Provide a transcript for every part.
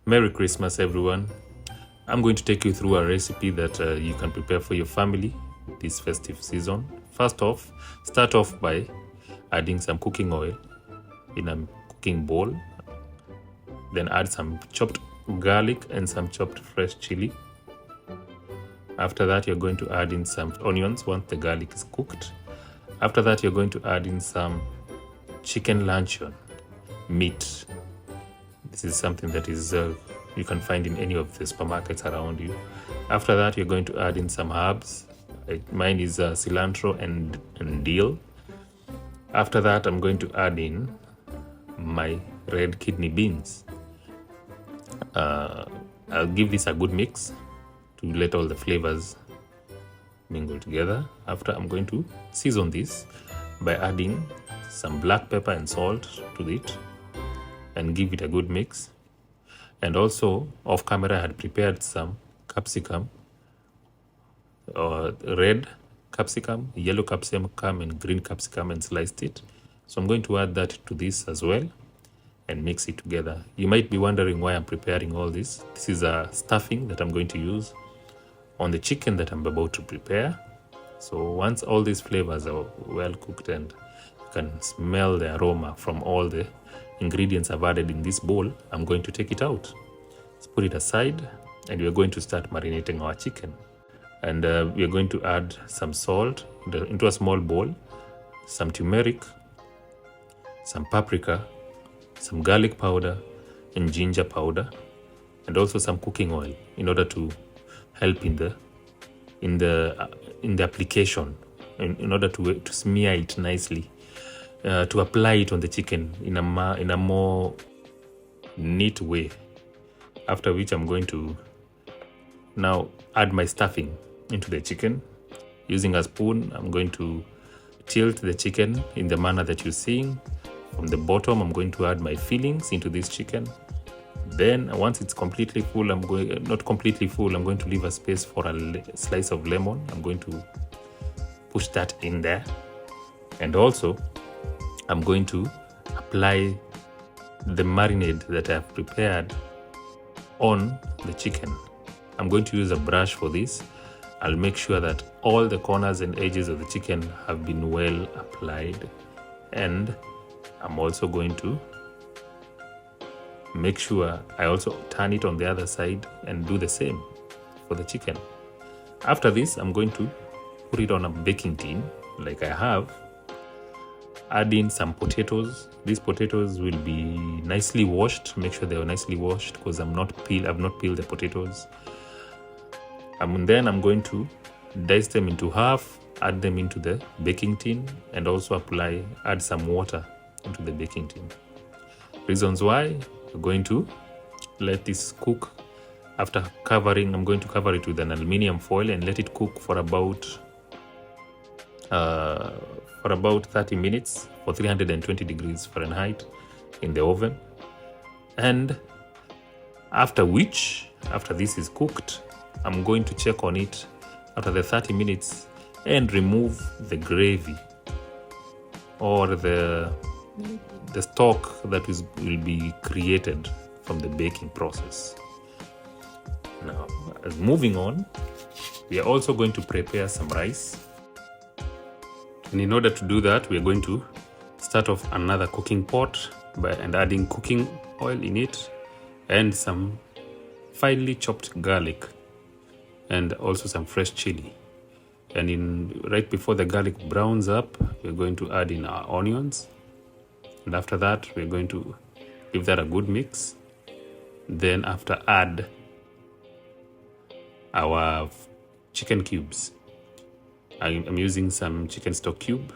Merry Christmas, everyone. I'm going to take you through a recipe that you can prepare for your family this festive season. First off, start off by adding some cooking oil in a cooking bowl. Then add some chopped garlic and some chopped fresh chili. After that, you're going to add in some onions once the garlic is cooked. After that, you're going to add in some chicken luncheon meat. This is something that is you can find in any of the supermarkets around you. After that, you're going to add in some herbs. Mine is cilantro and dill. After that, I'm going to add in my red kidney beans. I'll give this a good mix to let all the flavors mingle together. After, I'm going to season this by adding some black pepper and salt to it and give it a good mix. And also, off camera, I had prepared some capsicum, red capsicum, yellow capsicum, and green capsicum, and sliced it. So I'm going to add that to this as well and mix it together. You might be wondering why I'm preparing all this. This is a stuffing that I'm going to use on the chicken that I'm about to prepare. So once all these flavors are well cooked and you can smell the aroma from all the ingredients I've added in this bowl, I'm going to take it out. Let's put it aside and we're going to start marinating our chicken. And we're going to add some salt into a small bowl, some turmeric, some paprika, some garlic powder and ginger powder, and also some cooking oil in order to help in the application, in order to smear it nicely, to apply it on the chicken in a more neat way. After which, I'm going to now add my stuffing into the chicken. Using a spoon, I'm going to tilt the chicken in the manner that you're seeing. From the bottom, I'm going to add my fillings into this chicken. Then once it's completely full, not completely full, I'm going to leave a space for a slice of lemon. I'm going to push that in there. And also, I'm going to apply the marinade that I've prepared on the chicken. I'm going to use a brush for this. I'll make sure that all the corners and edges of the chicken have been well applied. And I'm also going to make sure I also turn it on the other side and do the same for the chicken. After this, I'm going to put it on a baking tin like I have. Add in some potatoes. These potatoes will be nicely washed. Make sure they are nicely washed because I've not peeled the potatoes. And then I'm going to dice them into half, add them into the baking tin, and also add some water into the baking tin. Reasons why: we're going to let this cook. After covering, I'm going to cover it with an aluminium foil and let it cook for about 30 minutes for 320 degrees Fahrenheit in the oven. And after this is cooked, I'm going to check on it after the 30 minutes and remove the gravy or the stock that will be created from the baking process. Now, as moving on, we are also going to prepare some rice. And in order to do that, we are going to start off another cooking pot and adding cooking oil in it and some finely chopped garlic and also some fresh chili. And right before the garlic browns up, we're going to add in our onions. And after that, we're going to give that a good mix. Then after, add our chicken cubes. I'm using some chicken stock cube.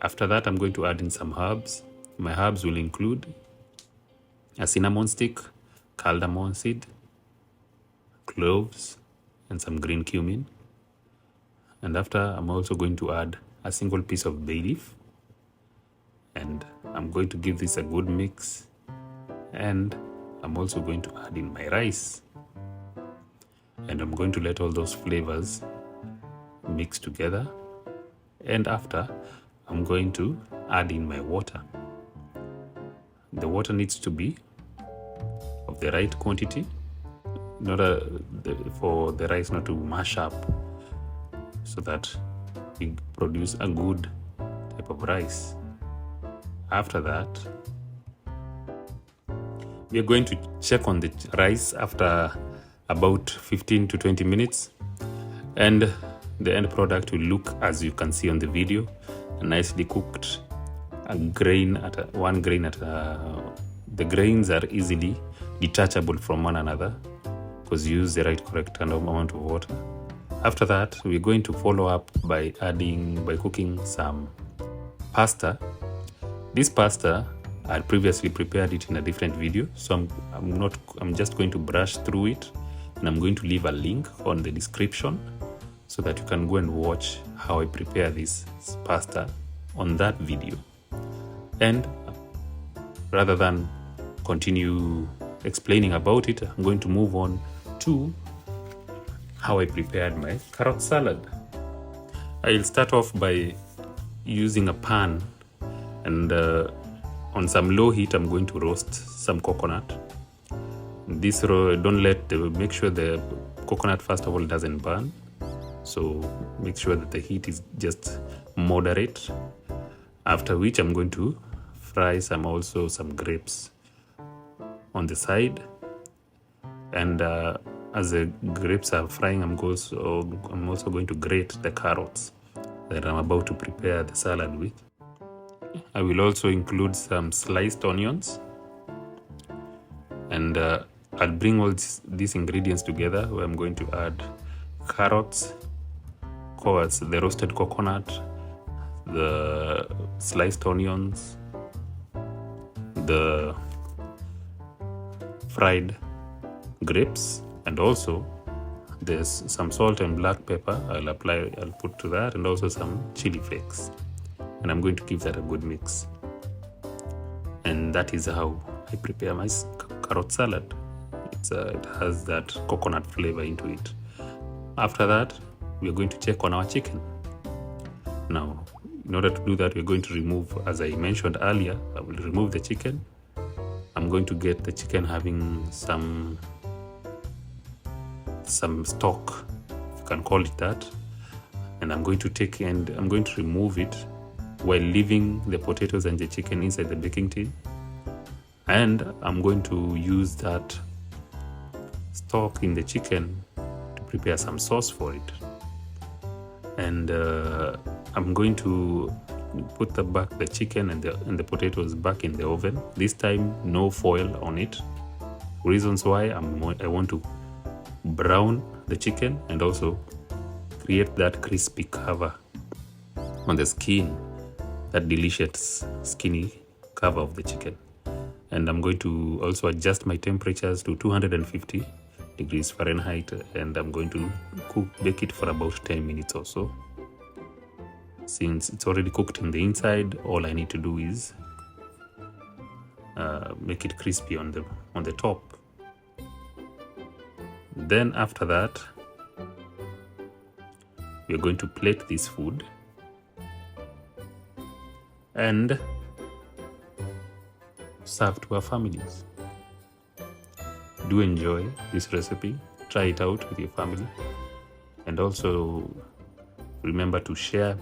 After that, I'm going to add in some herbs. My herbs will include a cinnamon stick, caldamon seed, cloves, and some green cumin. And after, I'm also going to add a single piece of bay leaf. And I'm going to give this a good mix. And I'm also going to add in my rice. And I'm going to let all those flavors mix together. And after, I'm going to add in my water. The water needs to be of the right quantity in order for the rice not to mash up, so that we produce a good type of rice. After that, we are going to check on the rice after about 15 to 20 minutes, and the end product will look as you can see on the video, nicely cooked. One grain at the grains are easily detachable from one another because you use the correct amount of water. After that, we're going to follow up by cooking some pasta. This pasta, I previously prepared it in a different video, so I'm just going to brush through it, and I'm going to leave a link on the description so that you can go and watch how I prepare this pasta on that video. And rather than continue explaining about it, I'm going to move on to how I prepared my carrot salad. I'll start off by using a pan, and on some low heat I'm going to roast some coconut. Make sure the coconut first of all doesn't burn, so make sure that the heat is just moderate. After which I'm going to fry some grapes on the side, and as the grapes are frying, I'm also going to grate the carrots that I'm about to prepare the salad with. I will also include some sliced onions, and I'll bring all these ingredients together, where I'm going to add carrots, of course, the roasted coconut, the sliced onions, the fried grapes, and also there's some salt and black pepper I'll put to that, and also some chili flakes, and I'm going to give that a good mix. And that is how I prepare my carrot salad. It has that coconut flavor into it. After that, we're going to check on our chicken. Now, in order to do that, we're going to remove, as I mentioned earlier, I will remove the chicken. I'm going to get the chicken having some stock, if you can call it that, and I'm going to remove it while leaving the potatoes and the chicken inside the baking tin, and I'm going to use that stock in the chicken to prepare some sauce for it. And I'm going to put the chicken and the potatoes back in the oven. This time, no foil on it. Reasons why: I want to brown the chicken and also create that crispy cover on the skin, that delicious skinny cover of the chicken. And I'm going to also adjust my temperatures to 250 degrees Fahrenheit, and I'm going to bake it for about 10 minutes or so. Since it's already cooked in the inside, all I need to do is make it crispy on the top. Then after that, we're going to plate this food and serve to our families. Do enjoy this recipe, try it out with your family, and also remember to share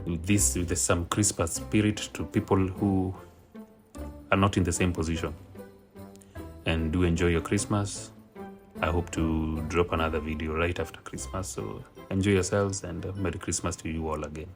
this with some Christmas spirit to people who are not in the same position. And do enjoy your Christmas. I hope to drop another video right after Christmas, so enjoy yourselves, and Merry Christmas to you all again.